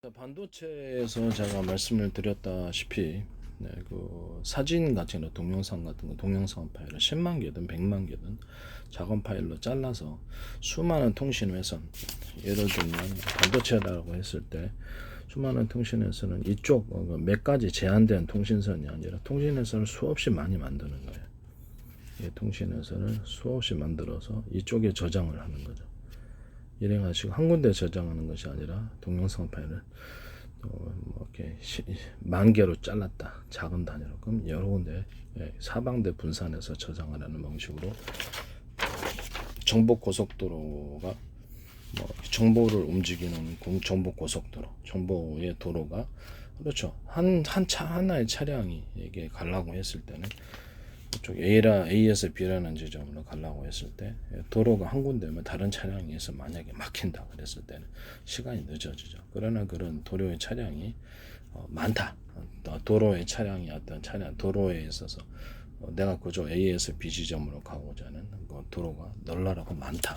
반도체에서 제가 말씀을 드렸다시피 그 사진 같은 거, 동영상 같은 거, 동영상 파일을 10만 개든 100만 개든 작은 파일로 잘라서 수많은 통신 회선, 예를 들면 반도체라고 했을 때 수많은 통신 회선은 이쪽 몇 가지 제한된 통신선이 아니라 통신 회선을 수없이 많이 만드는 거예요. 이 통신 회선을 수없이 만들어서 이쪽에 저장을 하는 거죠. 일행하시고 한 군데 저장하는 것이 아니라 동영상 파일을 뭐 이렇게 만 개로 잘랐다, 작은 단위로, 그럼 여러 군데 사방대 분산해서 저장하라는 방식으로 정보 고속도로가 정보를 움직이는 정보 고속도로, 정보의 도로가, 그렇죠. 한 차 하나의 차량이 이게 가려고 했을 때는 이쪽 A에서 B라는 지점으로 가려고 했을 때 도로가 한 군데면 다른 차량에서 만약에 막힌다 그랬을 때는 시간이 늦어지죠. 그러나 그런 도로의 차량이 많다. 도로의 차량이 어떤 차량 도로에 있어서 내가 그저 A에서 B 지점으로 가고자 하는 그 도로가 널널하고 많다.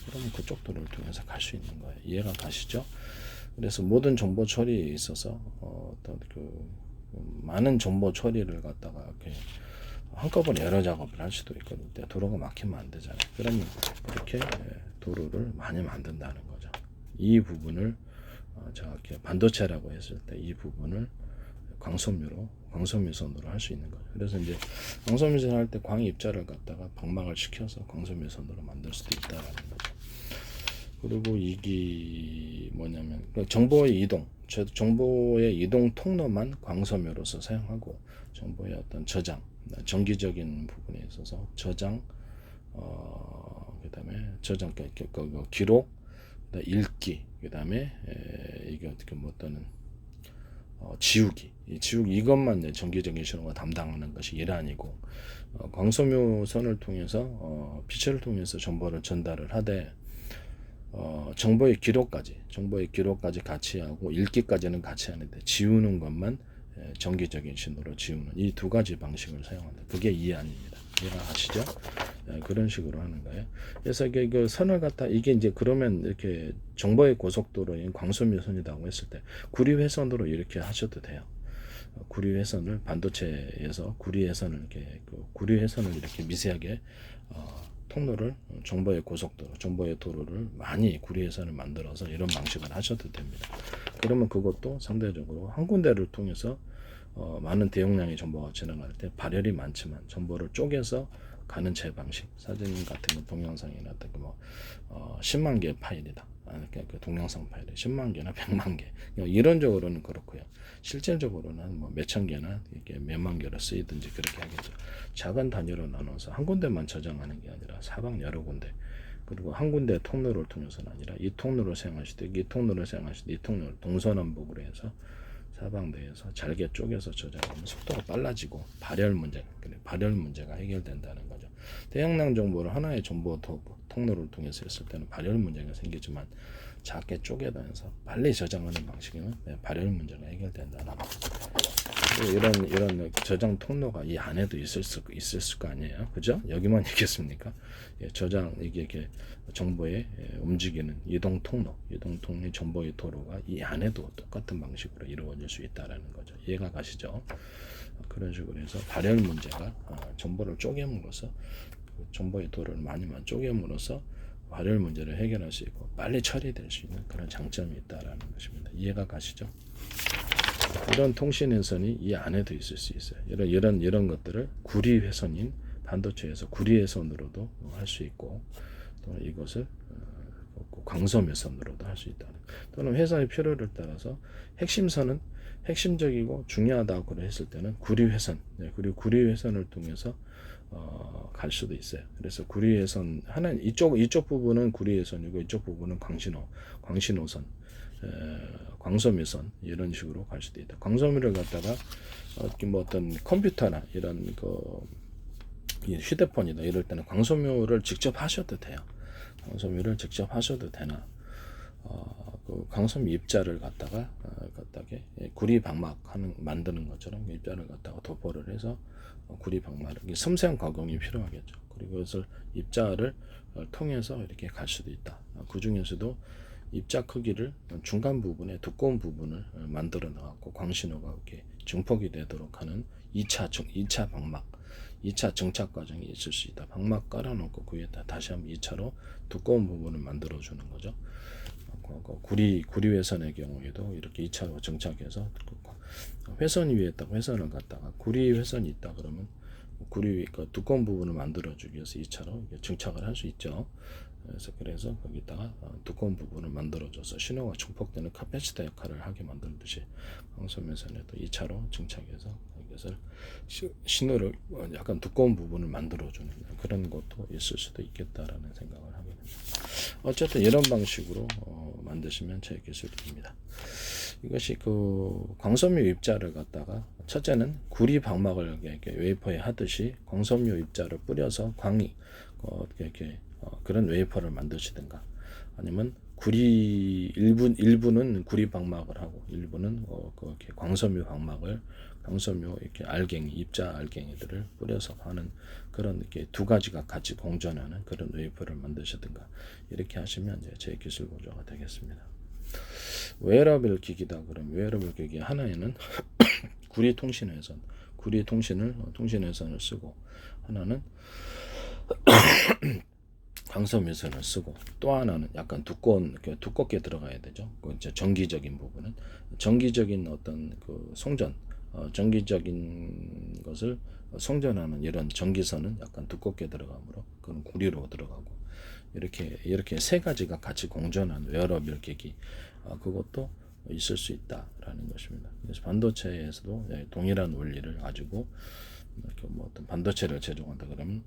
그러면 그쪽 도로를 통해서 갈 수 있는 거예요. 이해가 가시죠? 그래서 모든 정보 처리에 있어서 어떤 그 많은 정보 처리를 갖다가 이렇게 한꺼번에 여러 작업을 할 수도 있거든요. 도로가 막히면 안 되잖아요. 그러면 이렇게 도로를 많이 만든다는 거죠. 이 부분을 정확히 반도체라고 했을 때 이 부분을 광섬유선으로 할 수 있는 거죠. 그래서 이제 광섬유선 할 때 광 입자를 갖다가 방막을 시켜서 광섬유선으로 만들 수도 있다라는 거죠. 그리고 이게 뭐냐면 정보의 이동, 정보의 이동 통로만 광섬유로서 사용하고 정보의 어떤 저장, 정기적인 부분에 있어서 저장, 그다음에 저장, 기록, 읽기, 그다음에 이게 어떻게 뭐 또는 지우기, 이것만 정기적인 신호가 담당하는 것이 일환이고, 광섬유선을 통해서 빛을 통해서 정보를 전달을 하되 정보의 기록까지 같이 하고 읽기까지는 같이 하는데 지우는 것만 정기적인 신호로 지우는 이 두 가지 방식을 사용한다. 그게 이해아닙니다. 이해가 가시죠? 그런 식으로 하는 거예요. 그래서 이게 그 선을 갖다 이게 이제 그러면 이렇게 정보의 고속도로인 광섬유선이라고 했을 때 구리회선으로 이렇게 하셔도 돼요. 구리회선을 반도체에서 구리회선을 이렇게 미세하게 통로를 정보의 고속도로, 정보의 도로를 많이 구리회선을 만들어서 이런 방식을 하셔도 됩니다. 그러면 그것도 상대적으로 한 군데를 통해서 많은 대용량의 정보가 지나갈 때 발열이 많지만 정보를 쪼개서 가는 제 방식, 사진 같은 거, 동영상이나 어떤 거 10만 개의 파일이다. 그러니까 그 동영상 파일이 10만 개나 100만 개. 이론적으로는 그렇고요. 실질적으로는 뭐 몇천 개나 이게 몇만 개로 쓰이든지 그렇게 하겠죠. 작은 단위로 나눠서 한 군데만 저장하는 게 아니라 사방 여러 군데, 그리고 한 군데 통로를 통해서는 아니라 이 통로를 사용하실 때, 이 통로를 사용하실 때, 이 통로를 동서남북으로 해서 사방대에서 잘게 쪼개서 저장하면 속도가 빨라지고 발열 문제가 해결된다는 거죠. 대용량 정보를 하나의 정보 통로를 통해서 했을 때는 발열 문제가 생기지만 작게 쪼개다면서 빨리 저장하는 방식이면 발열 문제가 해결된다는 거죠. 이런 저장 통로가 이 안에도 있을 거 아니에요, 그죠? 여기만 있겠습니까? 저장 이게 정보의 움직이는 이동 통로의 정보의 도로가 이 안에도 똑같은 방식으로 이루어질 수 있다라는 거죠. 이해가 가시죠? 그런 식으로 해서 발열 문제가 정보를 쪼개므로써 정보의 도로를 많이만 쪼개므로써 발열 문제를 해결할 수 있고 빨리 처리될 수 있는 그런 장점이 있다라는 것입니다. 이해가 가시죠? 이런 통신회선이 이 안에도 있을 수 있어요. 이런 것들을 구리회선인 반도체에서 구리회선으로도 할 수 있고, 또 이것을 광섬유선으로도 할 수 있다. 또는 회사의 필요를 따라서 핵심적이고 중요하다고 했을 때는 구리회선, 그리고 구리회선을 통해서 갈 수도 있어요. 그래서 구리회선 하나는 이쪽 부분은 구리회선이고 이쪽 부분은 광신호선, 광섬유선, 이런 식으로 갈 수도 있다. 광섬유를 갖다가 뭐 어떤 컴퓨터나 이런 휴대폰이나 이럴 때는 광섬유를 직접 하셔도 돼요. 광섬유를 직접 하셔도 되나, 그 광섬유 입자를 갖다가 구리 방막 만드는 것처럼 입자를 갖다가 도포를 해서 구리 방막을 섬세한 가공이 필요하겠죠. 그리고 그것을 입자를 통해서 이렇게 갈 수도 있다. 그 중에서도 입자 크기를 중간 부분에 두꺼운 부분을 만들어 놔갖고 광신호가 이렇게 증폭이 되도록 하는 2차 방막, 2차 정착 과정이 있을 수 있다. 방막 깔아놓고 그 위에다 다시 한번 2차로 두꺼운 부분을 만들어 주는 거죠. 구리 회선의 경우에도 이렇게 2차로 정착해서 회선 위에 딱 회선을 갖다가 구리 회선이 있다 그러면 구리 그 두꺼운 부분을 만들어 주기 위해서 2차로 정착을 할 수 있죠. 그래서 거기다가 두꺼운 부분을 만들어줘서 신호가 증폭되는 카패시터 역할을 하게 만들듯이 광섬유선에도 2차로 정착해서 여기서 신호를 약간 두꺼운 부분을 만들어주는 그런 것도 있을 수도 있겠다라는 생각을 하게 됩니다. 어쨌든 이런 방식으로 만드시면 제 기술입니다. 이것이 그 광섬유 입자를 갖다가 첫째는 구리 방막을 이렇게 웨이퍼에 하듯이 광섬유 입자를 뿌려서 광이 이렇게 그런 웨이퍼를 만드시든가 아니면 구리 일부는 구리 방막을 하고 일부는 그렇게 광섬유 방막을 광섬유 이렇게 알갱이 입자 알갱이들을 뿌려서 하는 그런 이렇게 두 가지가 같이 공존하는 그런 웨이퍼를 만드시든가 이렇게 하시면 이제 제 기술 보조가 되겠습니다. 웨어러블 기기다 그러면 웨어러블 기기 하나에는 구리 통신회선 통신회선을 쓰고 하나는 광섬유선을 쓰고 또 하나는 약간 두껍게 들어가야 되죠. 그 이제 정기적인 부분은 정기적인 어떤 그 송전, 정기적인 것을 송전하는 이런 전기선은 약간 두껍게 들어가므로 그건 구리로 들어가고 이렇게 세 가지가 같이 공존한 웨어러블 기기 그것도 있을 수 있다라는 것입니다. 그래서 반도체에서도 동일한 원리를 가지고 뭐 어떤 반도체를 제조한다 그러면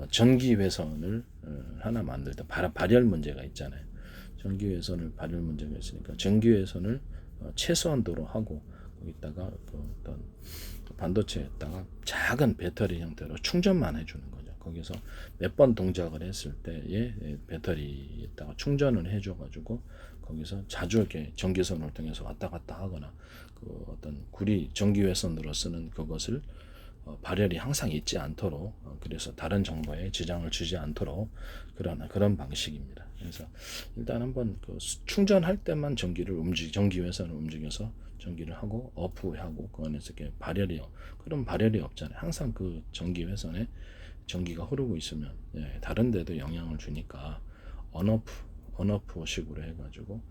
전기회선을 하나 만들 때 발열 문제가 있잖아요. 전기회선을 발열 문제가 있으니까 전기회선을 최소한도로 하고 거기다가 그 어떤 반도체에다가 작은 배터리 형태로 충전만 해주는 거죠. 거기서 몇 번 동작을 했을 때에 배터리에다가 충전을 해줘가지고 거기서 자주 이렇게 전기선을 통해서 왔다 갔다 하거나 그 어떤 구리 전기회선으로 쓰는 그것을 발열이 항상 있지 않도록 그래서 다른 정보에 지장을 주지 않도록 그런 방식입니다. 그래서 일단 한번 그 충전할 때만 전기회선을 움직여서 전기를 하고 오프하고 그 안에서 이렇게 그런 발열이 없잖아요. 항상 그 전기회선에 전기가 흐르고 있으면 다른 데도 영향을 주니까 온오프 식으로 해가지고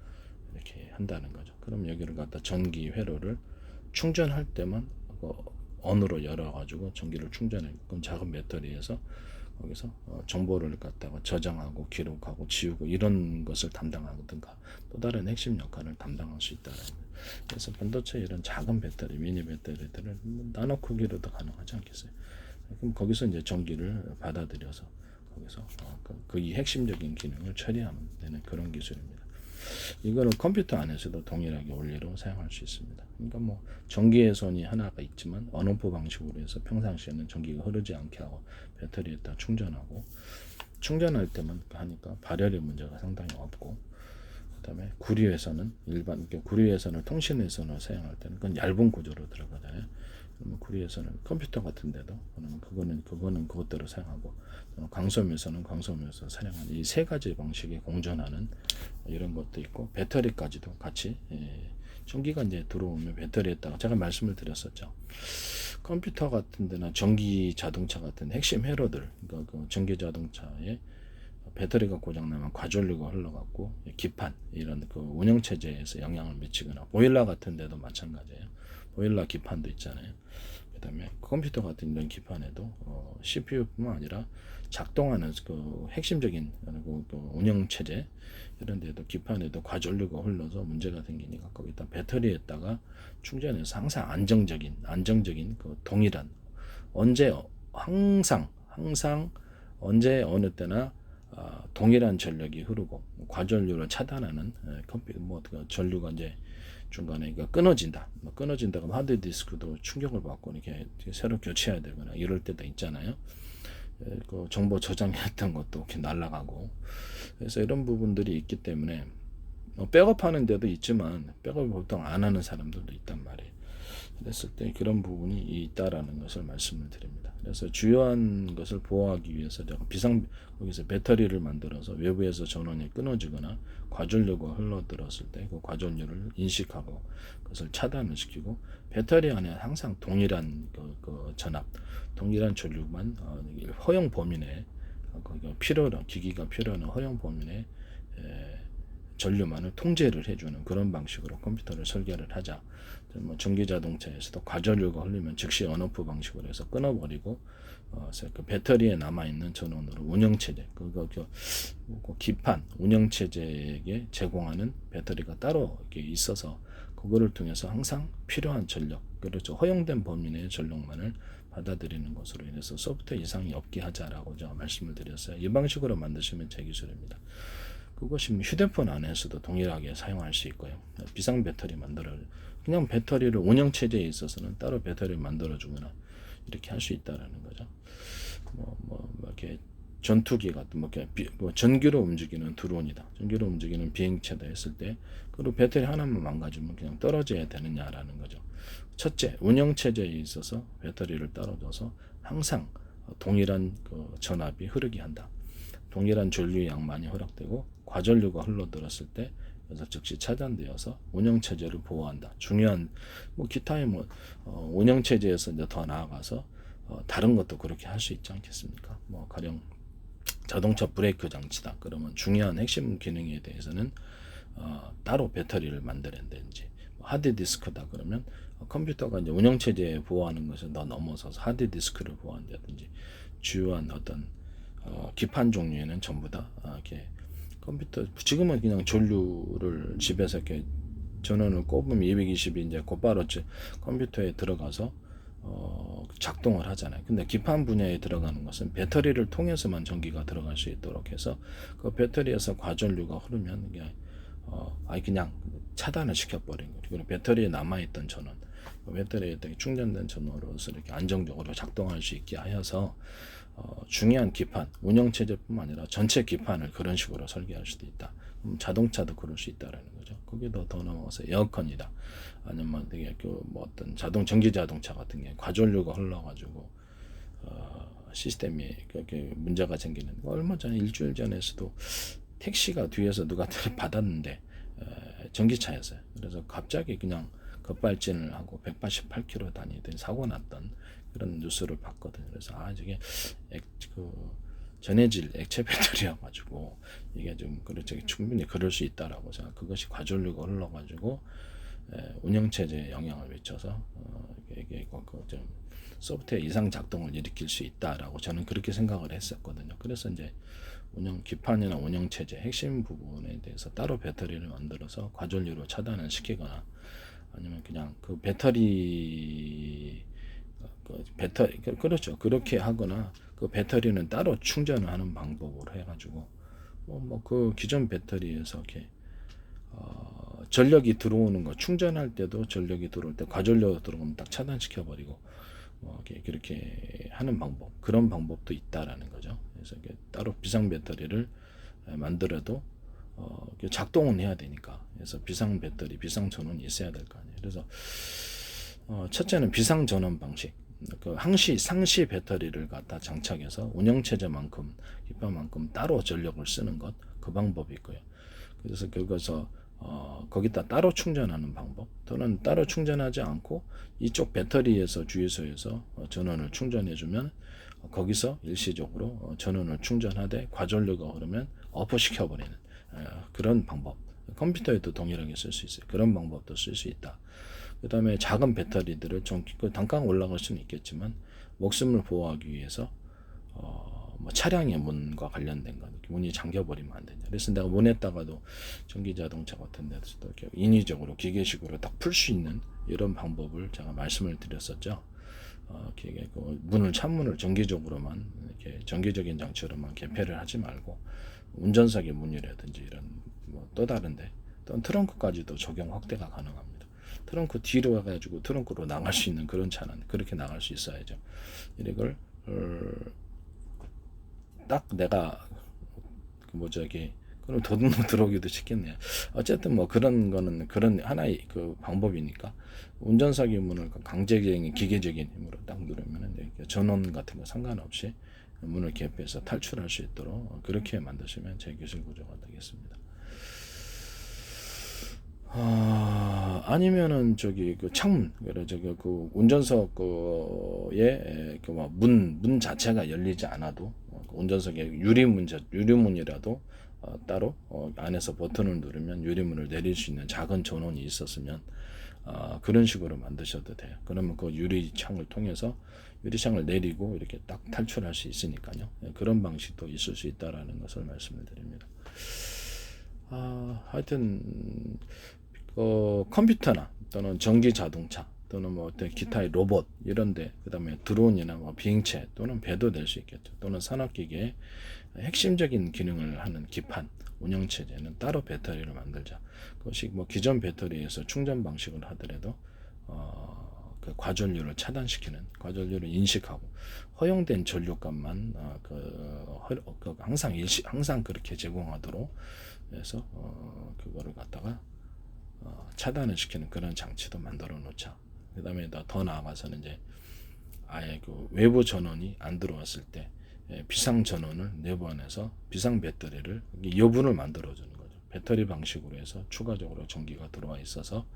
이렇게 한다는 거죠. 그럼 여기를 갖다 전기 회로를 충전할 때만 온으로 열어가지고 전기를 충전해. 그럼 작은 배터리에서 거기서 정보를 갖다가 저장하고 기록하고 지우고 이런 것을 담당하든가 또 다른 핵심 역할을 담당할 수 있다는 거예요. 그래서 반도체 이런 작은 배터리, 미니 배터리들은 나노 크기로도 가능하지 않겠어요? 그럼 거기서 이제 전기를 받아들여서 거기서 이 핵심적인 기능을 처리하면 되는 그런 기술입니다. 이거는 컴퓨터 안에서도 동일하게 원리로 사용할 수 있습니다. 그러니까 뭐 전기회선이 하나가 있지만 온오프 방식으로 해서 평상시에는 전기가 흐르지 않게 하고 배터리에다 충전할 때만 하니까 발열의 문제가 상당히 없고 그다음에 구리회선은 구리회선을 통신회선으로 사용할 때는 그건 얇은 구조로 들어가잖아요. 그러면 구리회선은 컴퓨터 같은데도 그거는 그것대로 사용하고 광섬유선은 광섬유선 사용하는 이 세 가지 방식의 공존하는 이런 것도 있고 배터리까지도 같이 전기가 이제 들어오면 배터리에다가 제가 말씀을 드렸었죠. 컴퓨터 같은 데나 전기 자동차 같은 핵심 회로들 그러니까 그 전기 자동차에 배터리가 고장나면 과전류가 흘러갖고 기판 이런 그 운영체제에서 영향을 미치거나 보일러 같은 데도 마찬가지예요. 보일러 기판도 있잖아요. 그다음에 컴퓨터 같은 이런 기판에도 CPU뿐만 아니라 작동하는 그 핵심적인 그 운영체제 이런 데도 기판에도 과전류가 흘러서 문제가 생기니까 거기다 배터리에다가 충전해서 항상 안정적인 그 동일한 항상 언제 어느 때나 동일한 전력이 흐르고 과전류를 차단하는 그 전류가 이제 중간에 끊어진다 그러면 하드디스크도 충격을 받고 이렇게 새로 교체해야 되거나 이럴 때도 있잖아요. 그 정보 저장했던 것도 이렇게 날아가고 그래서 이런 부분들이 있기 때문에 백업하는 데도 있지만 백업을 보통 안 하는 사람들도 있단 말이에요. 그랬을 때 그런 부분이 있다라는 것을 말씀을 드립니다. 그래서 주요한 것을 보호하기 위해서 제가 거기서 배터리를 만들어서 외부에서 전원이 끊어지거나 과전류가 흘러들었을 때 그 과전류를 인식하고 그것을 차단을 시키고 배터리 안에 항상 동일한 그 전압, 동일한 전류만 허용 범위 내에 기기가 필요한 허용 범위 내에 전류만을 통제를 해주는 그런 방식으로 컴퓨터를 설계를 하자. 뭐 전기 자동차에서도 과전류가 흘리면 즉시 온오프 방식으로 해서 끊어버리고 그 배터리에 남아 있는 전원으로 운영체제, 기판 운영체제에게 제공하는 배터리가 따로 이렇게 있어서 그거를 통해서 항상 필요한 전력, 그렇죠, 허용된 범위 내의 전력만을 받아들이는 것으로 인해서 소프트웨어 이상이 없게 하자라고 제가 말씀을 드렸어요. 이 방식으로 만드시면 제 기술입니다. 그것이 휴대폰 안에서도 동일하게 사용할 수 있고요. 비상 배터리 그냥 배터리를 운영체제에 있어서는 따로 배터리를 만들어주거나 이렇게 할 수 있다라는 거죠. 이렇게 전투기 같은 전기로 움직이는 드론이다, 전기로 움직이는 비행체다 했을 때 그리고 배터리 하나만 망가지면 그냥 떨어져야 되느냐라는 거죠. 첫째, 운영체제에 있어서 배터리를 따로 둬서 항상 동일한 그 전압이 흐르게 한다. 동일한 전류의 양만이 허락되고 과전류가 흘러들었을 때 그래서 즉시 차단되어서 운영체제를 보호한다. 중요한 기타의 운영체제에서 이제 더 나아가서 다른 것도 그렇게 할 수 있지 않겠습니까? 가령 자동차 브레이크 장치다. 그러면 중요한 핵심 기능에 대해서는 따로 배터리를 만들어낸다든지 하드디스크다. 그러면 컴퓨터가 이제 운영체제에 보호하는 것을 더 넘어서서 하드디스크를 보호한다든지 주요한 어떤 기판 종류에는 전부 다 이렇게 컴퓨터 지금은 그냥 전류를 집에서 이렇게 전원을 꼽으면 220이 이제 곧바로 컴퓨터에 들어가서 작동을 하잖아요. 근데 기판 분야에 들어가는 것은 배터리를 통해서만 전기가 들어갈 수 있도록 해서 그 배터리에서 과전류가 흐르면 그냥 차단을 시켜버린 거죠. 그리고 배터리에 남아있던 전원, 배터리에 충전된 전원으로서 이렇게 안정적으로 작동할 수 있게 하여서 중요한 기판, 운영체제뿐만 아니라 전체 기판을 그런 식으로 설계할 수도 있다. 자동차도 그럴 수 있다라는 거죠. 거기도 더 넘어가서 에어컨이다. 아니면 되게 어떤 전기 자동차 같은 게 과전류가 흘러가지고 시스템이 그렇게 문제가 생기는. 얼마 전에 일주일 전에서도 택시가 뒤에서 누가 받았는데 전기차였어요. 그래서 갑자기 그냥 급발진을 하고 188km 다니던 사고 났던 그런 뉴스를 봤거든요. 그래서 저게 전해질 액체 배터리여가지고 이게 좀 충분히 그럴 수 있다라고 생각. 그것이 과전류가 흘러가지고 운영체제에 영향을 미쳐서 이게 좀 소프트웨어 이상 작동을 일으킬 수 있다라고 저는 그렇게 생각을 했었거든요. 그래서 이제 기판이나 운영체제 핵심 부분에 대해서 따로 배터리를 만들어서 과전류로 차단을 시키거나 아니면 그냥 그 배터리 그렇죠. 그렇게 하거나 그 배터리는 따로 충전을 하는 방법으로 해가지고 그 기존 배터리에서 이렇게 전력이 들어오는 거 충전할 때도 전력이 들어올 때 과전력 들어오면 딱 차단시켜 버리고 그렇게 하는 방법, 그런 방법도 있다라는 거죠. 그래서 따로 비상 배터리를 만들어도 작동은 해야 되니까. 그래서 비상 배터리, 비상 전원이 있어야 될 거 아니에요. 그래서 첫째는 비상 전원 방식. 상시 배터리를 갖다 장착해서 운영체제만큼 기판만큼 따로 전력을 쓰는 것, 그 방법이 있고요. 그래서 거기서 거기다 따로 충전하는 방법, 또는 따로 충전하지 않고 이쪽 배터리에서 주유소에서 전원을 충전해주면 거기서 일시적으로 전원을 충전하되 과전류가 흐르면 오프 시켜버리는 그런 방법. 컴퓨터에도 동일하게 쓸 수 있어요. 그런 방법도 쓸 수 있다. 그 다음에 작은 배터리들을 단가가 올라갈 수는 있겠지만 목숨을 보호하기 위해서 차량의 문과 관련된 거, 문이 잠겨버리면 안 되냐. 그래서 내가 문에다가도 전기 자동차 같은 데서도 이렇게 인위적으로 기계식으로 딱 풀 수 있는 이런 방법을 제가 말씀을 드렸었죠. 문을 창문을 정기적으로만 이렇게 정기적인 장치로만 개폐를 하지 말고 운전석의 문이라든지 이런 또 다른데 또 트렁크까지도 적용 확대가 가능합니다. 트렁크 뒤로 해가지고 트렁크로 나갈 수 있는 그런 차는 그렇게 나갈 수 있어야죠. 이걸 딱 내가 그럼 돈 들어오기도 쉽겠네요. 어쨌든 뭐 그런 거는 그런 하나의 그 방법이니까 운전석의 문을 강제적인 기계적인 힘으로 딱 누르면은 이렇게 전원 같은 거 상관없이 문을 개폐해서 탈출할 수 있도록 그렇게 만드시면 제 기술 구조가 되겠습니다. 아니면은 저기 그 창문, 그래 저기 그 운전석 거에 그문 자체가 열리지 않아도 그 운전석에 유리문이라도 따로 안에서 버튼을 누르면 유리문을 내릴 수 있는 작은 전원이 있었으면 그런 식으로 만드셔도 돼요. 그러면 그 유리창을 통해서 유리창을 내리고 이렇게 딱 탈출할 수 있으니까요. 그런 방식도 있을 수 있다라는 것을 말씀을 드립니다. 하여튼 컴퓨터나 또는 전기 자동차 또는 뭐 어떤 기타의 로봇 이런데 그다음에 드론이나 뭐 비행체 또는 배도 될 수 있겠죠. 또는 산업기계의 핵심적인 기능을 하는 기판 운영 체제는 따로 배터리를 만들자. 그것이 뭐 기존 배터리에서 충전 방식을 하더라도 그 과전류를 차단시키는 과전류를 인식하고 허용된 전류값만 항상 그렇게 제공하도록 해서 그거를 갖다가 차단을 시키는 그런 장치도 만들어 놓자. 그 다음에 더 나아가서는 이제 아예 그 외부 전원이 안 들어왔을 때 비상 전원을 내보내서 비상 배터리를 여분을 만들어 주는 거죠. 배터리 방식으로 해서 추가적으로 전기가 들어와 있어서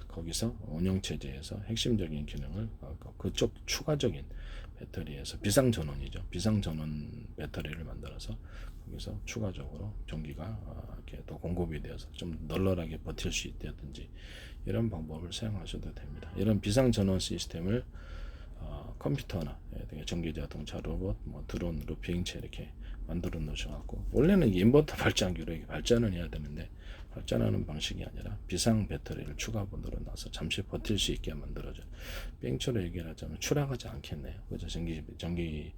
거기서 운영 체제에서 핵심적인 기능을 그쪽 추가적인 배터리에서 비상 전원이죠. 비상 전원 배터리를 만들어서 거기서 추가적으로 전기가 이렇게 또 공급이 되어서 좀 널널하게 버틸 수 있다든지 이런 방법을 사용하셔도 됩니다. 이런 비상 전원 시스템을 컴퓨터나 전기자동차, 로봇, 뭐 드론, 비행체 이렇게 만들어 놓으셔갖고 원래는 인버터 발전기로 이렇게 발전을 해야 되는데 발전하는 방식이 아니라 비상 배터리를 추가번으로 놔서 잠시 버틸 수 있게 만들어져. 비행처로 얘기를 하자면 추락하지 않겠네요. 그죠? 전기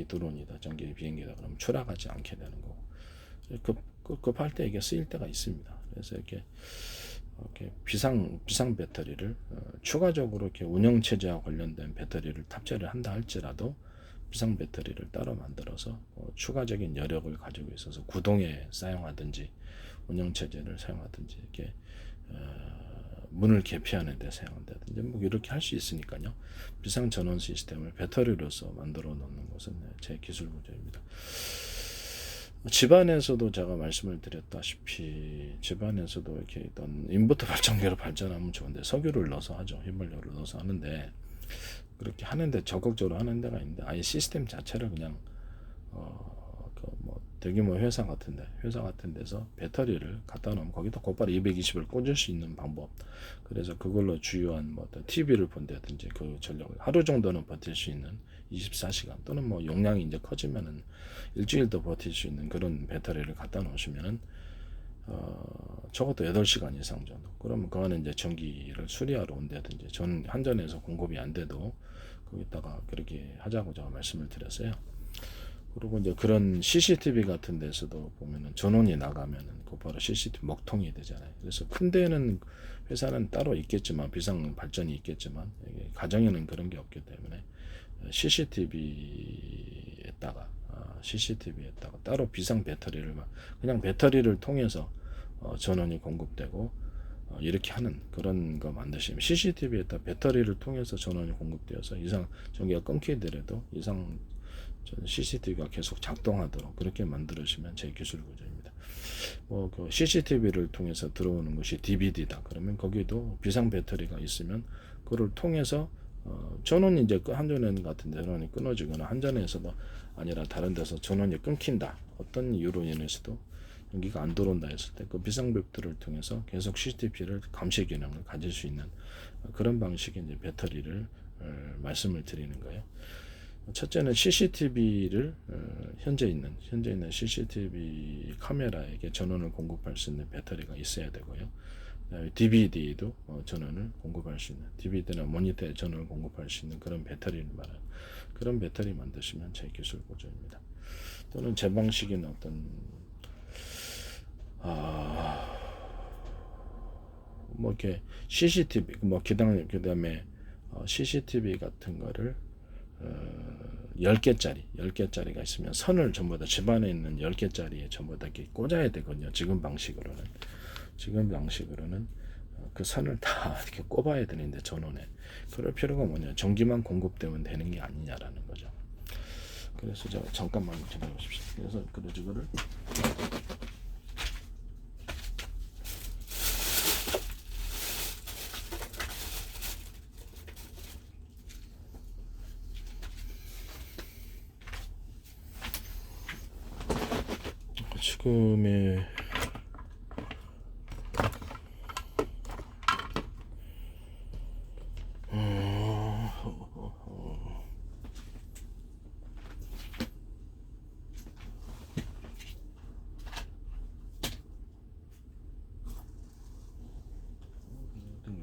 드론이다, 전기 비행기다 그러면 추락하지 않게 되는 거고. 급할 때 이게 쓰일 때가 있습니다. 그래서 이렇게 비상 배터리를 추가적으로 이렇게 운영 체제와 관련된 배터리를 탑재를 한다 할지라도 비상 배터리를 따로 만들어서 추가적인 여력을 가지고 있어서 구동에 사용하든지 운영 체제를 사용하든지 이렇게 문을 개폐하는 데 사용한다든지 뭐 이렇게 할 수 있으니까요. 비상 전원 시스템을 배터리로서 만들어 놓는 것은 제 기술 구조입니다. 집안에서도 제가 말씀을 드렸다시피 집안에서도 이렇게 어떤 인버터 발전기로 발전하면 좋은데 석유를 넣어서 하죠. 휘발유를 넣어서 하는데 그렇게 하는데 적극적으로 하는 데가 있는데 아예 시스템 자체를 그냥 대규모 회사 같은 데서 배터리를 갖다 놓으면 거기다 곧바로 220을 꽂을 수 있는 방법. 그래서 그걸로 주요한 뭐 어떤 TV를 본다든지 그 전력을 하루 정도는 버틸 수 있는 24시간 또는 뭐 용량이 이제 커지면은 일주일도 버틸 수 있는 그런 배터리를 갖다 놓으시면은 적어도 8시간 이상 정도. 그러면 그거는 이제 전기를 수리하러 온다든지 한전에서 공급이 안 돼도 거기다가 그렇게 하자고 제가 말씀을 드렸어요. 그리고 이제 그런 CCTV 같은 데서도 보면은 전원이 나가면은 곧바로 CCTV 먹통이 되잖아요. 그래서 큰 데는 회사는 따로 있겠지만 비상 발전이 있겠지만 가정에는 그런 게 없기 때문에 CCTV에다가 따로 비상 배터리를 그냥 배터리를 통해서 전원이 공급되고 이렇게 하는 그런 거 만드시면 CCTV에다 배터리를 통해서 전원이 공급되어서 이상 전기가 끊기더라도 이상 CCTV가 계속 작동하도록 그렇게 만들어주시면 제 기술 구조입니다. 그 CCTV를 통해서 들어오는 것이 DVD다. 그러면 거기도 비상 배터리가 있으면 그걸 통해서 전원이 이제 한전엔 같은 전원이 끊어지거나 한전에서도 아니라 다른 데서 전원이 끊긴다. 어떤 이유로 인해서도 전기가 안 들어온다 했을 때 그 비상 배터리를 통해서 계속 CCTV를 감시 기능을 가질 수 있는 그런 방식의 이제 배터리를 말씀을 드리는 거예요. 첫째는 CCTV를 현재 있는 CCTV 카메라에게 전원을 공급할 수 있는 배터리가 있어야 되고요. DVD도 전원을 공급할 수 있는 DVD나 모니터에 전원을 공급할 수 있는 그런 배터리를 말하는 그런 배터리 만드시면 제 기술 구조입니다. 또는 제 방식인 어떤 뭐 이렇게 CCTV 그다음에 CCTV 같은 거를 10개짜리가 있으면 선을 전부 다 집안에 있는 10개짜리에 전부 다 이렇게 꽂아야 되거든요. 지금 방식으로는 그 선을 다 이렇게 꼽아야 되는데 전원에 그럴 필요가 뭐냐, 전기만 공급되면 되는 게 아니냐라는 거죠. 그래서 잠깐만 기다려 보십시오. 그래서 이거를 지금의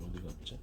어디 갔지?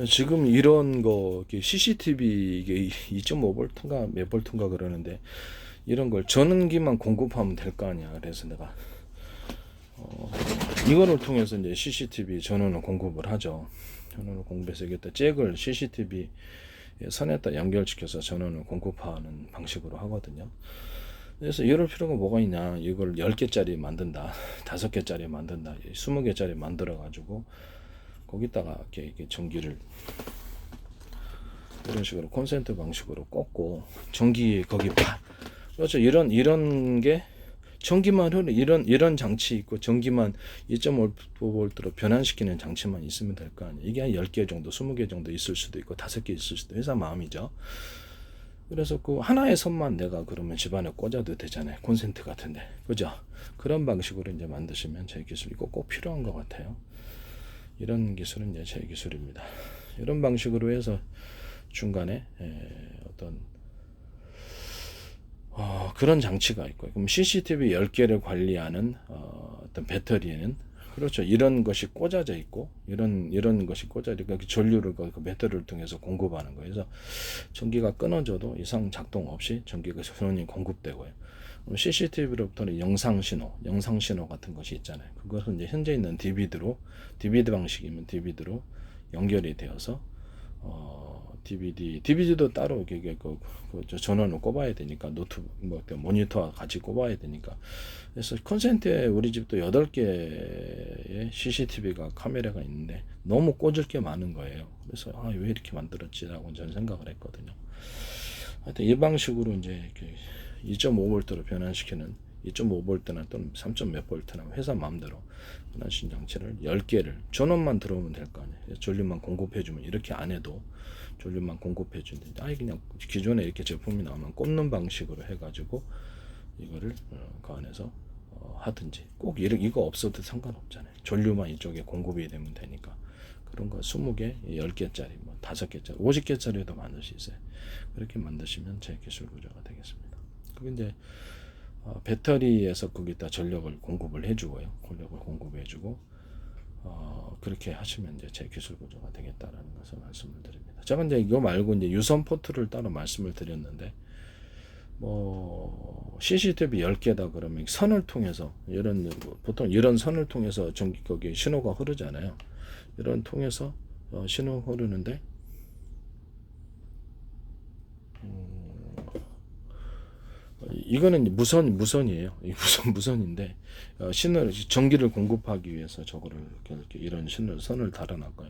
지금 이런 거 CCTV 이게 2.5V인가 몇 볼트인가 그러는데 이런 걸 전원기만 공급하면 될 거 아니야. 그래서 내가 이거를 통해서 이제 CCTV 전원을 공급을 하죠. 전원을 공급해서 여기다 잭을 CCTV 선에다 연결시켜서 전원을 공급하는 방식으로 하거든요. 그래서 이럴 필요가 뭐가 있냐, 이걸 10개짜리 만든다, 5개짜리 만든다, 20개짜리 만들어 가지고 거기다가 이렇게 전기를 이런 식으로 콘센트 방식으로 꽂고 전기 거기 그렇죠. 이런 게 전기만 흐르는 이런 장치 있고 전기만 2.5V로 변환시키는 장치만 있으면 될 거 아니에요. 이게 한 10개 정도, 20개 정도 있을 수도 있고 5개 있을 수도, 회사 마음이죠. 그래서 그 하나의 선만 내가 그러면 집안에 꽂아도 되잖아요. 콘센트 같은데. 그죠? 그런 방식으로 이제 만드시면 제 기술이 꼭 필요한 것 같아요. 이런 기술은 이제 제 기술입니다. 이런 방식으로 해서 중간에 어떤 그런 장치가 있고요. 그럼 CCTV 10개를 관리하는 어떤 배터리에는 그렇죠. 이런 것이 꽂아져 있고 이런 것이 꽂아져 있고 전류를 그 배터리를 통해서 공급하는 거예요. 그래서 전기가 끊어져도 이상 작동 없이 전기가 전원이 공급되고요. CCTV로부터는 영상 신호 같은 것이 있잖아요. 그것은 이제 현재 있는 DVD 방식이면 DVD로 연결이 되어서 DVD도 따로 전원을 꼽아야 되니까 모니터와 같이 꼽아야 되니까. 그래서 콘센트에 우리 집도 8개의 CCTV가 카메라가 있는데 너무 꽂을 게 많은 거예요. 그래서 왜 이렇게 만들었지라고 저는 생각을 했거든요. 하여튼 이 방식으로 이제 2.5V로 변환시키는 2.5V나 또는 3. 몇 V나 회사 마음대로 변환시킨 장치를 10개를 전원만 들어오면 될 거 아니에요. 전류만 공급해주면, 이렇게 안 해도 전류만 공급해주는데 그냥 기존에 이렇게 제품이 나오면 꼽는 방식으로 해가지고 이거를 그 안에서 하든지, 꼭 이거 없어도 상관없잖아요. 전류만 이쪽에 공급이 되면 되니까. 그런 거 20개, 10개짜리, 5개짜리, 50개짜리도 만들 수 있어요. 그렇게 만드시면 제 기술 구조가 되겠습니다. 그게 이제 배터리에서 거기다 전력을 공급을 해주고요. 전력을 공급해주고 그렇게 하시면 이제 제 기술 구조가 되겠다라는 것을 말씀을 드립니다. 제가 이제 이거 말고 이제 유선 포트를 따로 말씀을 드렸는데, CCTV 10개다 그러면 선을 통해서 보통 이런 선을 통해서 거기 신호가 흐르잖아요. 이런 통해서 신호 흐르는데 이거는 무선이에요. 무선인데 전기를 공급하기 위해서 저거를 이렇게 이런 선을 달아놨고요.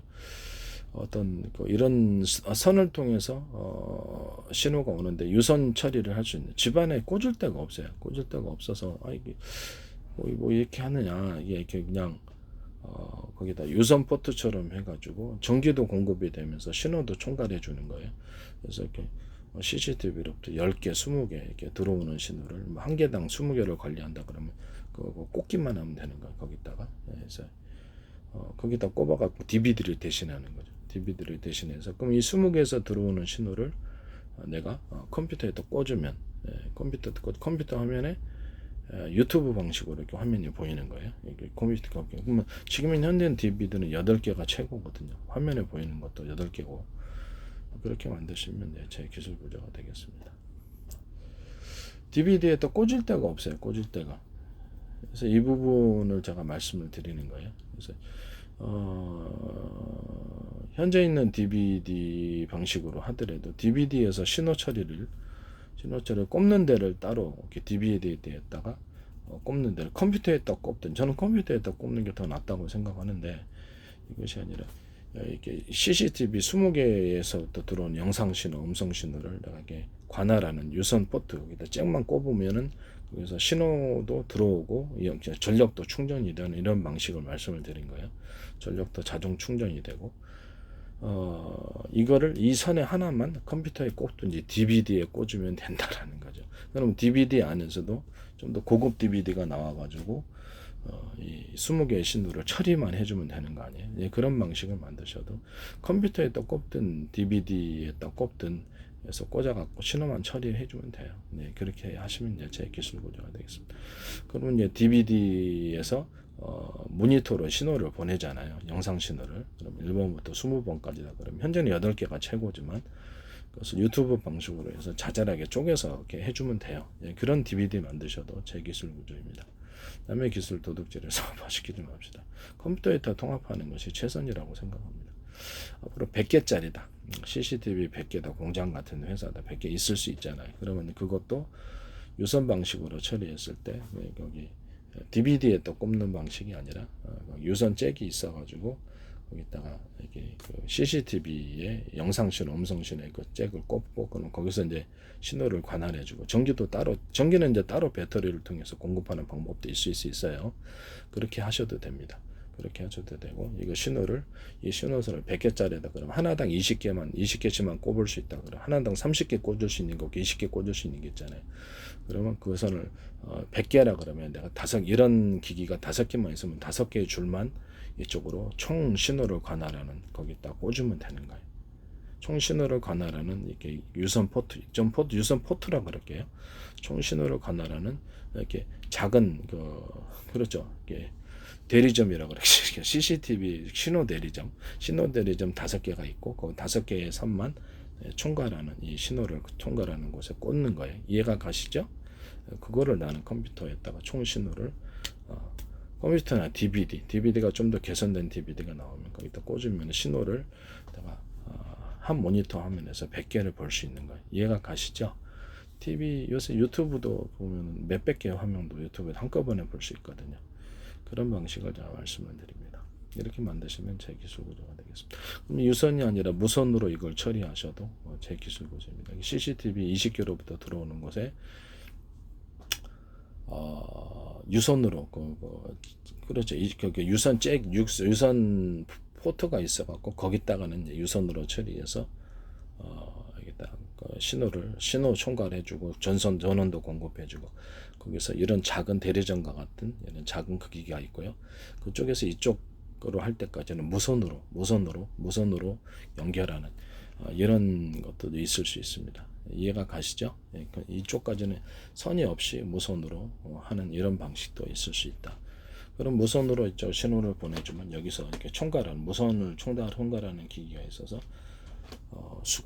이런 선을 통해서 신호가 오는데 유선 처리를 할 수 있는, 집안에 꽂을 데가 없어요. 꽂을 데가 없어서 이게 뭐 이렇게 하느냐, 이게 이렇게 그냥 거기다 유선 포트처럼 해가지고 전기도 공급이 되면서 신호도 총괄해 주는 거예요. 그래서 이렇게 CCTV로부터 10개, 20개 이렇게 들어오는 신호를 한 개당 20개를 관리한다 그러면 그거 꽂기만 하면 되는 거예요. 거기다가. 그래서 거기다 꼽아갖고 DVD를 대신하는 거죠. DVD를 대신해서 그럼 이 20개에서 들어오는 신호를 내가 컴퓨터에다 꽂으면 컴퓨터 화면에 유튜브 방식으로 이렇게 화면이 보이는 거예요. 이게 컴퓨터 그러면 지금 현대는 DVD는 8개가 최고거든요. 화면에 보이는 것도 8개고 그렇게 만드시면 제 기술 구조가 되겠습니다. DVD에 또 꽂을 데가 없어요. 꽂을 데가. 그래서 이 부분을 제가 말씀을 드리는 거예요. 그래서 현재 있는 DVD 방식으로 하더라도 DVD에서 신호 처리를 꼽는 데를 따로 이렇게 DVD에다가 꼽는 데를 컴퓨터에다 꼽든 저는 컴퓨터에다 꼽는 게 더 낫다고 생각하는데 이것이 아니라 이렇게 CCTV 20개에서 또 들어온 영상 신호, 음성 신호를 내가 이렇게 관할하는 유선 포트 여기다 잭만 꼽으면은 그래서 신호도 들어오고 전력도 충전이 되는 이런 방식을 말씀을 드린 거예요. 전력도 자동 충전이 되고 이거를 이 선에 하나만 컴퓨터에 꽂든지 DVD에 꽂으면 된다라는 거죠. 그럼 DVD 안에서도 좀 더 고급 DVD가 나와가지고 이 20개의 신호를 처리만 해주면 되는 거 아니에요. 예, 그런 방식을 만드셔도 컴퓨터에 또 꼽든 DVD에 또 꼽든 해서 꽂아갖고 신호만 처리해주면 돼요. 네, 그렇게 하시면 이제 제 기술 구조가 되겠습니다. 그러면 이제 DVD에서 모니터로 신호를 보내잖아요. 영상 신호를. 그럼 1번부터 20번까지다. 그럼 현재는 8개가 최고지만 그래서 유튜브 방식으로 해서 자잘하게 쪼개서 이렇게 해주면 돼요. 예, 그런 DVD 만드셔도 제 기술 구조입니다. 남의 기술 도둑질을 사업화시키지 맙시다. 컴퓨터에다 통합하는 것이 최선이라고 생각합니다. 앞으로 100개짜리다. CCTV 100개다. 공장 같은 회사다. 100개 있을 수 있잖아요. 그러면 그것도 유선 방식으로 처리했을 때 거기 DVD에 또 꼽는 방식이 아니라 유선 잭이 있어가지고 거기다가 이렇게 그 CCTV에 영상 신호, 음성 신호에 그 잭을 꼽고 그럼 거기서 이제 신호를 관할해주고 전기는 이제 따로 배터리를 통해서 공급하는 방법도 있을 수 있어요. 그렇게 하셔도 됩니다. 그렇게 하셔도 되고 이거 신호를 이 신호선을 100개짜리다 그러면 하나당 20개씩만 꼽을 수 있다 그러면 하나당 30개 꽂을 수 있는 거 20개 꽂을 수 있는 게 있잖아요. 그러면 그 선을 100개라 그러면 내가 이런 기기가 5개만 있으면 5개의 줄만 이쪽으로 총 신호를 관할하는 거기다 꽂으면 되는 거예요. 총 신호를 관할하는 이렇게 유선 유선 포트라 그럴게요. 총 신호를 관할하는 이렇게 작은 그렇죠. 이게 대리점이라고 그러죠. CCTV 신호 대리점 5개가 있고 그 5개의 선만 총괄하는 이 신호를 총괄하는 곳에 꽂는 거예요. 이해가 가시죠? 그거를 나는 컴퓨터에다가 총 신호를 컴퓨터나 DVD가 좀 더 개선된 DVD가 나오면 거기다 꽂으면 신호를 한 모니터 화면에서 100개를 볼 수 있는 거예요. 이해가 가시죠? 요새 유튜브도 보면 몇백 개의 화면도 유튜브에 한꺼번에 볼 수 있거든요. 그런 방식을 제가 말씀을 드립니다. 이렇게 만드시면 제 기술 구조가 되겠습니다. 그럼 유선이 아니라 무선으로 이걸 처리하셔도 제 기술 구조입니다. CCTV 20개로부터 들어오는 곳에 유선으로 그렇죠. 유선 유선 포트가 있어갖고 거기다가는 이제 유선으로 처리해서 여기다 신호 총괄해주고 전원도 공급해주고 거기서 이런 작은 대리점과 같은 이런 작은 크기가 있고요. 그쪽에서 이쪽으로 할 때까지는 무선으로 연결하는 이런 것도 있을 수 있습니다. 이해가 가시죠? 이쪽까지는 선이 없이 무선으로 하는 이런 방식도 있을 수 있다. 그럼 무선으로 이쪽 신호를 보내주면 여기서 이렇게 무선을 총괄하는 기기가 있어서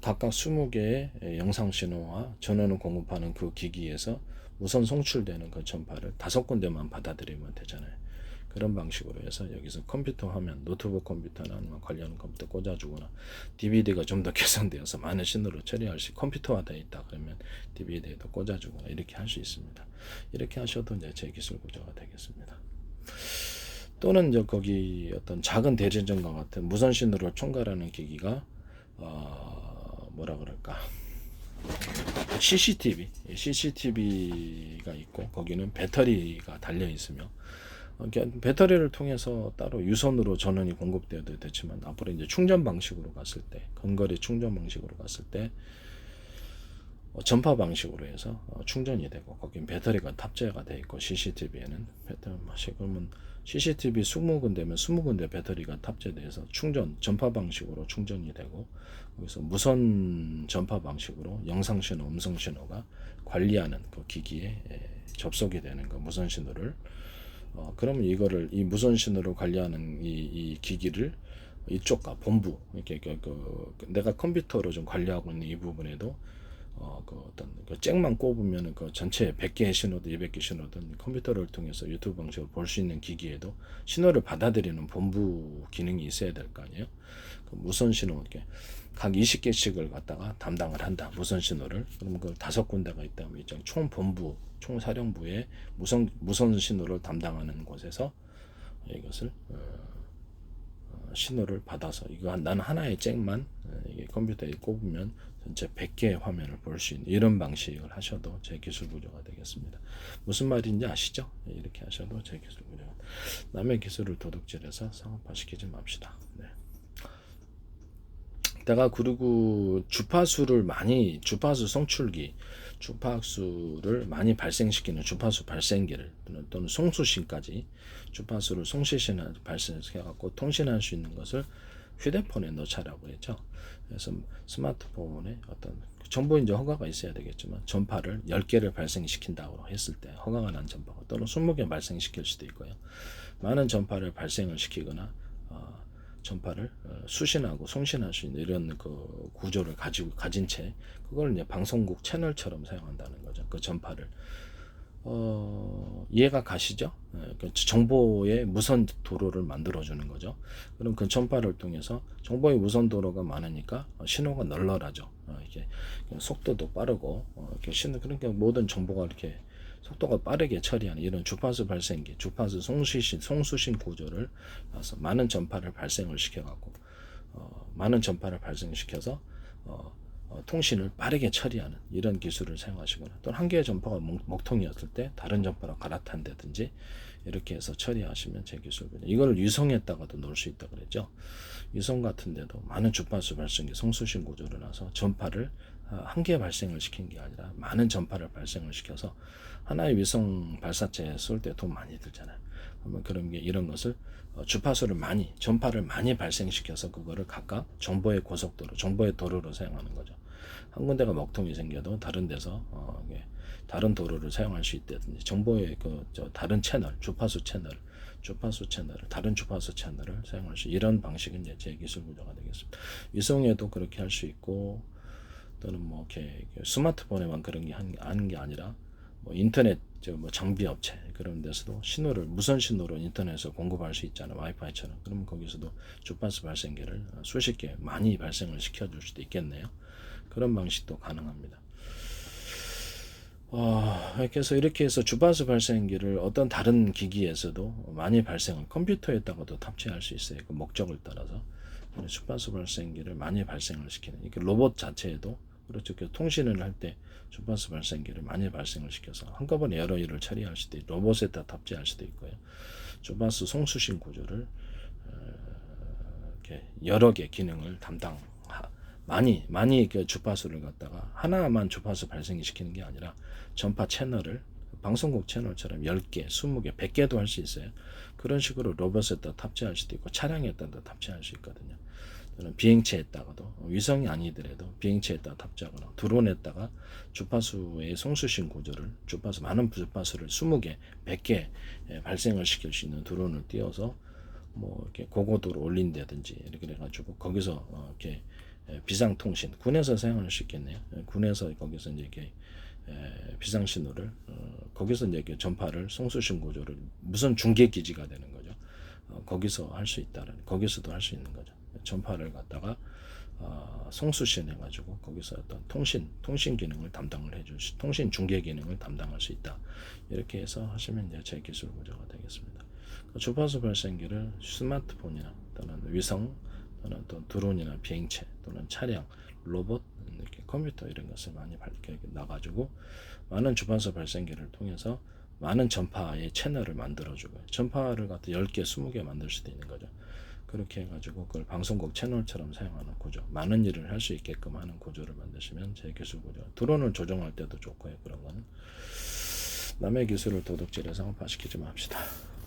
각각 20개의 영상 신호와 전원을 공급하는 그 기기에서 무선 송출되는 그 전파를 5군데만 받아들이면 되잖아요. 그런 방식으로 해서 여기서 컴퓨터 화면, 노트북 컴퓨터나 아니면 관련 컴퓨터 꽂아주거나 DVD가 좀 더 개선되어서 많은 신호를 처리할 수 컴퓨터화 되어 있다 그러면 DVD에도 꽂아주거나 이렇게 할 수 있습니다. 이렇게 하셔도 이제 제 기술 구조가 되겠습니다. 또는 이제 거기 어떤 작은 대리점과 같은 무선 신호를 총괄하는 기기가 뭐라 그럴까? CCTV가 있고 거기는 배터리가 달려 있으며 배터리를 통해서 따로 유선으로 전원이 공급되어도 되지만 앞으로 이제 충전 방식으로 갔을 때, 근거리 충전 방식으로 갔을 때 전파 방식으로 해서 충전이 되고 거긴 배터리가 탑재가 되어 있고 CCTV에는 배터리 맛이 그러면 CCTV 20군데면 20군데 배터리가 탑재돼서 충전 전파 방식으로 충전이 되고 거기서 무선 전파 방식으로 영상 신호, 음성 신호가 관리하는 그 기기에 접속이 되는 거 무선 신호를 그러면 이거를 이 무선 신호를 관리하는 이 기기를 이쪽과 본부 이렇게 내가 컴퓨터로 좀 관리하고 있는 이 부분에도 그 어떤 그 잭만 꼽으면은 그 전체 100개의 신호든 200개 신호든 컴퓨터를 통해서 유튜브 방식으로 볼 수 있는 기기에도 신호를 받아들이는 본부 기능이 있어야 될 거 아니에요. 그 무선 신호 이렇게 각 20개씩을 갖다가 담당을 한다. 무선 신호를. 그러면 그 5군데가 있다면 이제 총 본부, 총 사령부의 무선 신호를 담당하는 곳에서 이것을 신호를 받아서 이거 난 하나의 잭만 이게 컴퓨터에 꼽으면 전체 100개의 화면을 볼 수 있는 이런 방식을 하셔도 제 기술 구조가 되겠습니다. 무슨 말인지 아시죠? 이렇게 하셔도 제 기술 구조가. 남의 기술을 도둑질해서 상업화시키지 맙시다. 네. 내가 그리고 주파수 성출기, 주파수를 많이 발생시키는 주파수 발생기를 또는 송수신까지 주파수를 송수신을 발생해갖고 통신할 수 있는 것을 휴대폰에 넣자라고 했죠. 그래서 스마트폰에 어떤 정보 이제 허가가 있어야 되겠지만 전파를 10개를 발생시킨다고 했을 때 허가가 난 전파가 또는 20개 발생시킬 수도 있고요. 많은 전파를 발생을 시키거나 전파를 수신하고 송신할 수 있는 이런 그 구조를 가진 채 그걸 이제 방송국 채널처럼 사용한다는 거죠. 그 전파를 이해가 가시죠? 그 정보의 무선 도로를 만들어 주는 거죠. 그럼 그 전파를 통해서 정보의 무선 도로가 많으니까 신호가 널널하죠. 이게 속도도 빠르고 이렇게 그러니까 모든 정보가 이렇게 속도가 빠르게 처리하는 이런 주파수 발생기, 주파수 송수신 구조를 나서 많은 전파를 발생을 시켜갖고 많은 전파를 발생시켜서 통신을 빠르게 처리하는 이런 기술을 사용하시거나 또는 한 개의 전파가 먹통이었을 때 다른 전파로 갈아탄다든지 이렇게 해서 처리하시면 제 기술입니다. 이걸 유성에다가도 넣을 수 있다고 그랬죠. 유성 같은 데도 많은 주파수 발생기 송수신 구조를 놔서 전파를 한 개 발생을 시킨 게 아니라 많은 전파를 발생을 시켜서 하나의 위성 발사체에 쏠 때 돈 많이 들잖아요. 그러면 그런 게 이런 것을 전파를 많이 발생시켜서 그거를 각각 정보의 고속도로, 정보의 도로로 사용하는 거죠. 한 군데가 먹통이 생겨도 다른 데서 다른 도로를 사용할 수 있다든지 정보의 다른 채널, 주파수 채널을 다른 주파수 채널을 사용할 수 이런 방식은 이제 제 기술 구조가 되겠습니다. 위성에도 그렇게 할 수 있고 또는 뭐 이렇게 스마트폰에만 그런 게 하는 게 아니라 뭐 인터넷 장비 업체 그런 데서도 무선 신호로 인터넷에서 공급할 수 있잖아요. 와이파이처럼. 그러면 거기서도 주파수 발생기를 수십 개 많이 발생을 시켜줄 수도 있겠네요. 그런 방식도 가능합니다. 이렇게 해서 주파수 발생기를 어떤 다른 기기에서도 많이 컴퓨터에다가도 탑재할 수 있어요. 그 목적을 따라서 주파수 발생기를 많이 발생을 시키는 이렇게 로봇 자체에도 그렇죠. 통신을 할 때 주파수 발생기를 많이 발생을 시켜서 한꺼번에 여러 일을 처리할 수도 있고 로봇에다 탑재할 수도 있고요. 주파수 송수신 구조를 이렇게 여러 개 기능을 많이 그 주파수를 갖다가 하나만 주파수 발생시키는 게 아니라 전파 채널을 방송국 채널처럼 10개, 20개, 100개도 할 수 있어요. 그런 식으로 로봇에다 탑재할 수도 있고 차량에다도 탑재할 수 있거든요. 또는 비행체에다가도 위성이 아니더라도 비행체에다 탑재하거나 드론에다가 주파수의 송수신 구조를 많은 주파수를 20개, 100개 발생을 시킬 수 있는 드론을 띄워서 뭐 이렇게 고고도로 올린다든지 이렇게 해가지고 거기서 이렇게 비상통신 군에서 사용할 수 있겠네요. 군에서 거기서 이제 이렇게 비상 신호를 거기서 이제 전파를 송수신 구조를 무슨 중계 기지가 되는 거죠. 거기서도 할 수 있는 거죠. 전파를 갖다가 송수신 해가지고 거기서 어떤 통신 기능을 통신 중계 기능을 담당할 수 있다. 이렇게 해서 하시면 이제 제 기술 구조가 되겠습니다. 그 주파수 발생기를 스마트폰이나 또는 위성 또는 또 드론이나 비행체 또는 차량, 로봇, 이렇게 컴퓨터 이런 것을 많이 나가지고 많은 주파수 발생기를 통해서 많은 전파의 채널을 만들어주고 전파를 갖다 10개, 20개 만들 수도 있는 거죠. 그렇게 해가지고 그걸 방송국 채널처럼 사용하는 구조, 많은 일을 할 수 있게끔 하는 구조를 만드시면 제 기술 구조. 드론을 조정할 때도 좋고요. 그런 거는 남의 기술을 도둑질해서 상업화시키지 맙시다.